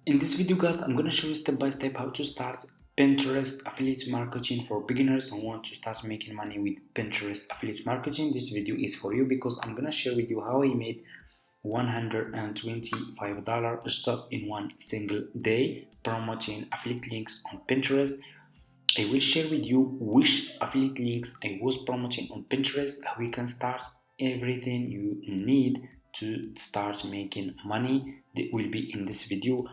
In this video guys, I'm gonna show you step by step how to start Pinterest affiliate marketing for beginners who want to start making money with Pinterest affiliate marketing. This video is for you because I'm gonna share with you how I made $125 just in one single day promoting affiliate links on Pinterest. I will share with you which affiliate links I was promoting on Pinterest, how you can start everything you need to start making money. That will be in this video,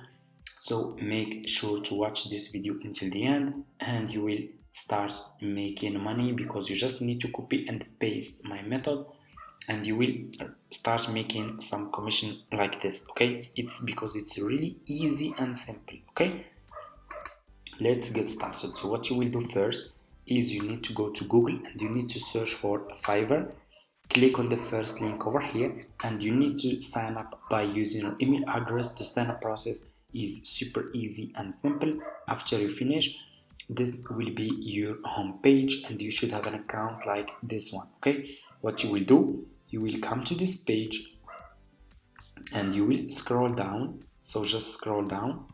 so make sure to watch this video until the end and you will start making money, because you just need to copy and paste my method and you will start making some commission like this. Okay, it's because it's really easy and simple. Okay, let's get started. So what you will do first is you need to go to Google and you need to search for Fiverr. Click on the first link over here and you need to sign up by using your email address. The sign up process is super easy and simple. After you finish, this will be your home page and you should have an account like this one. Okay, what you will do, you will come to this page and you will scroll down. So just scroll down,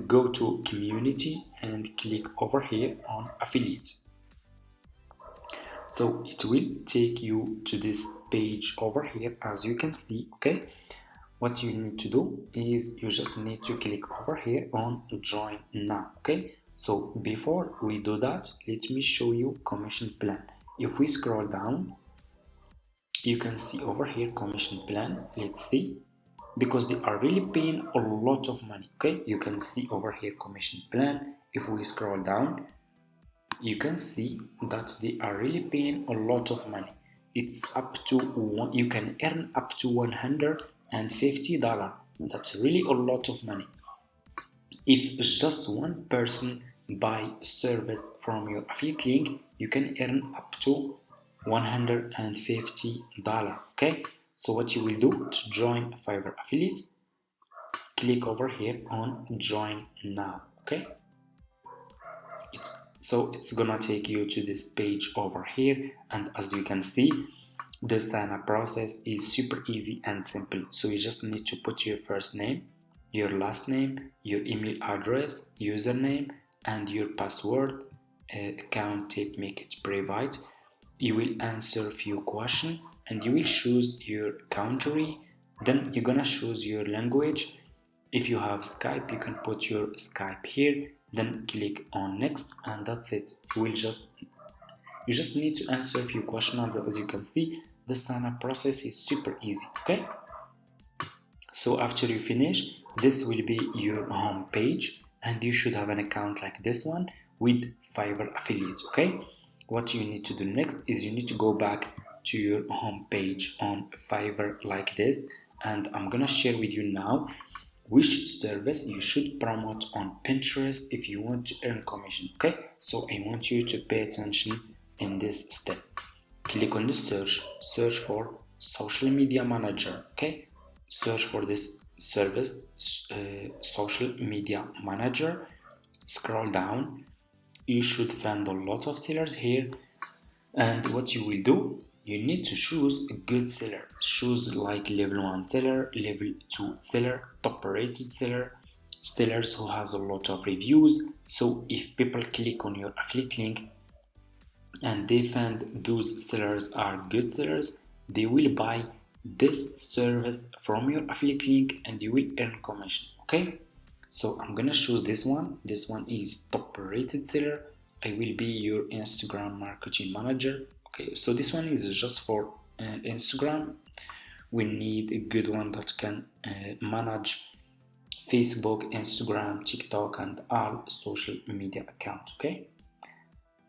go to community and click over here on affiliate. So it will take you to this page over here, as you can see. Okay, what you need to do is you just need to click over here on join now. Okay, so before we do that, let me show you commission plan. If we scroll down, you can see over here commission plan. Let's see, because they are really paying a lot of money. Okay, you can see over here commission plan. If we scroll down, you can see that they are really paying a lot of money. It's up to one, you can earn up to $150. That's really a lot of money. If just one person buy service from your affiliate link, you can earn up to $150. Okay, so what you will do to join Fiverr affiliate, click over here on join now. Okay, so it's gonna take you to this page over here, and as you can see, the sign up process is super easy and simple. So you just need to put your first name, your last name, your email address, username, and your password. Account type, make it private. You will answer a few questions and you will choose your country. Then you're gonna choose your language. If you have Skype, you can put your Skype here, then click on next, and that's it. You just need to answer a few questions, and as you can see, the sign up process is super easy. Okay, so after you finish, this will be your home page and you should have an account like this one with Fiverr affiliates. Okay, what you need to do next is you need to go back to your home page on Fiverr like this, and I'm gonna share with you now which service you should promote on Pinterest if you want to earn commission. Okay, so I want you to pay attention in this step. Click on the search for social media manager. Okay, search for this service, social media manager. Scroll down, you should find a lot of sellers here, and what you will do, you need to choose a good seller. Choose like level 1 seller, level 2 seller, top rated seller, sellers who has a lot of reviews. So if people click on your affiliate link and they find those sellers are good sellers, they will buy this service from your affiliate link and you will earn commission. Okay, so I'm gonna choose this one. This one is top rated seller. I will be your Instagram marketing manager. Okay, so this one is just for Instagram. We need a good one that can manage Facebook, Instagram, TikTok, and all social media accounts. Okay,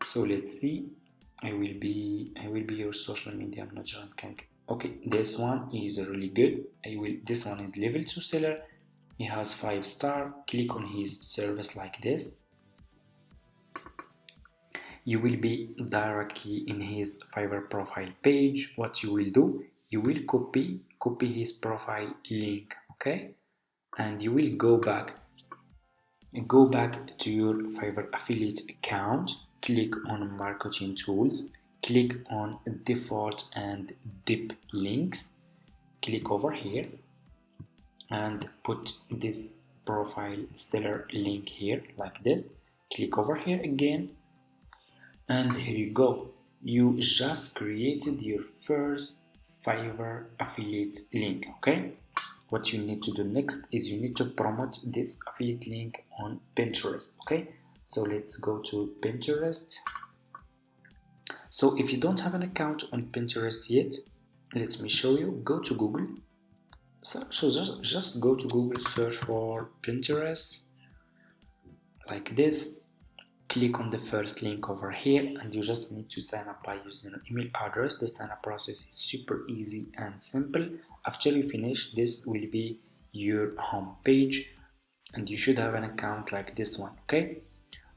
so let's see. I will be your social media manager and can. Okay, this one is really good. This one is level 2 seller. He has 5 star. Click on his service like this. You will be directly in his Fiverr profile page. What you will do, you will copy his profile link. Okay, and you will go back to your Fiverr affiliate account. Click on marketing tools, click on default and deep links, click over here, and put this profile seller link here like this. Click over here again, and here you go. You just created your first Fiverr affiliate link. Okay, what you need to do next is you need to promote this affiliate link on Pinterest. Okay, so let's go to Pinterest. So if you don't have an account on Pinterest yet, let me show you. Go to Google. So just go to Google, search for Pinterest like this. Click on the first link over here, and you just need to sign up by using an email address. The sign up process is super easy and simple. After you finish, this will be your home page, and you should have an account like this one. Okay,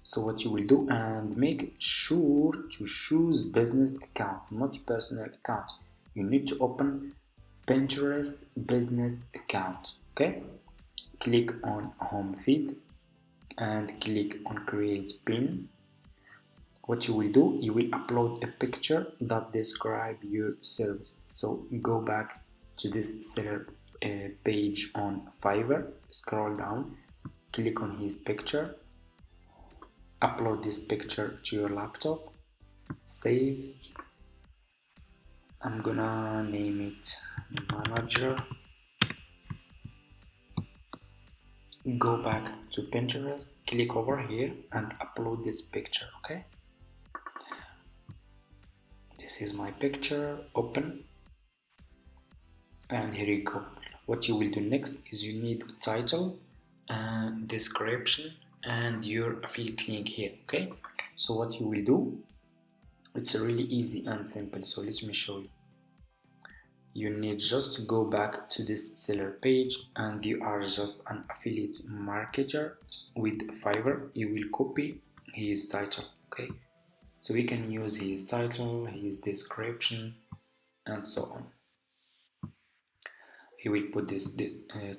so what you will do, and make sure to choose business account, not personal account. You need to open Pinterest business account. Okay, click on home feed and click on create pin. What you will do, you will upload a picture that describe your service. So go back to this seller page on Fiverr, scroll down, click on his picture, upload this picture to your laptop, save. I'm gonna name it manager. Go back to Pinterest, click over here and upload this picture. Okay, this is my picture. Open, and here you go. What you will do next is you need a title and description and your affiliate link here. Okay, so what you will do, it's really easy and simple. So let me show you. You need just to go back to this seller page, and you are just an affiliate marketer with Fiverr. You will copy his title. Okay, so we can use his title, his description, and so on. He will put this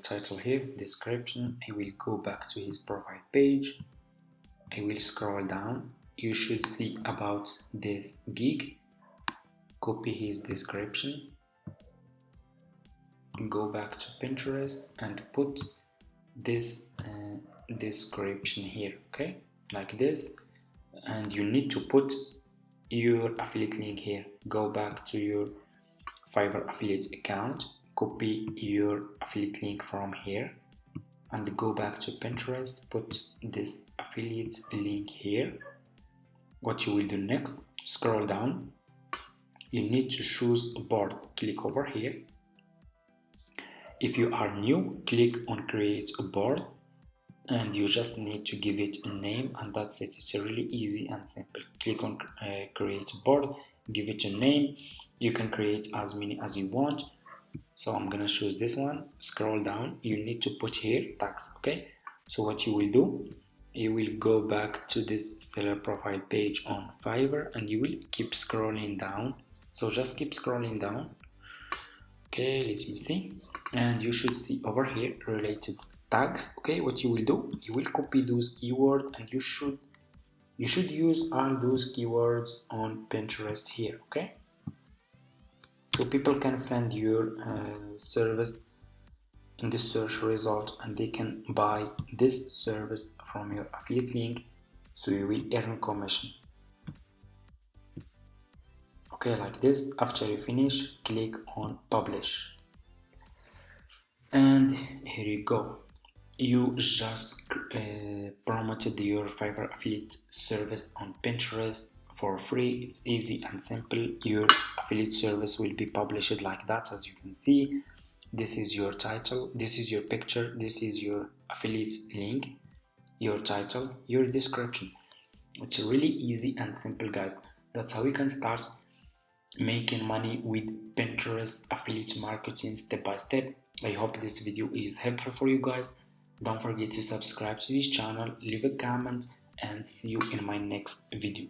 title here, description. He will go back to his profile page. He will scroll down. You should see about this gig. Copy his description. Go back to Pinterest and put this description here. Okay, like this, and you need to put your affiliate link here. Go back to your Fiverr affiliate account, copy your affiliate link from here, and go back to Pinterest, put this affiliate link here. What you will do next, scroll down, you need to choose a board. Click over here. If you are new, click on create a board, and you just need to give it a name, and that's it. It's really easy and simple. Click on create a board, give it a name. You can create as many as you want. So I'm gonna choose this one. Scroll down, you need to put here tags. Okay, so what you will do, you will go back to this seller profile page on Fiverr, and you will keep scrolling down. So just keep scrolling down. Okay, let me see, and you should see over here related tags. Okay, what you will do, you will copy those keywords, and you should use all those keywords on Pinterest here. Okay, so people can find your service in the search result, and they can buy this service from your affiliate link, so you will earn commission. Okay, like this. After you finish, click on publish, and here you go. You just promoted your Fiverr affiliate service on Pinterest for free. It's easy and simple. Your affiliate service will be published like that, as you can see. This is your title, this is your picture, this is your affiliate link, your title, your description. It's really easy and simple, guys. That's how you can start making money with Pinterest affiliate marketing step by step. I hope this video is helpful for you guys. Don't forget to subscribe to this channel, leave a comment, and see you in my next video.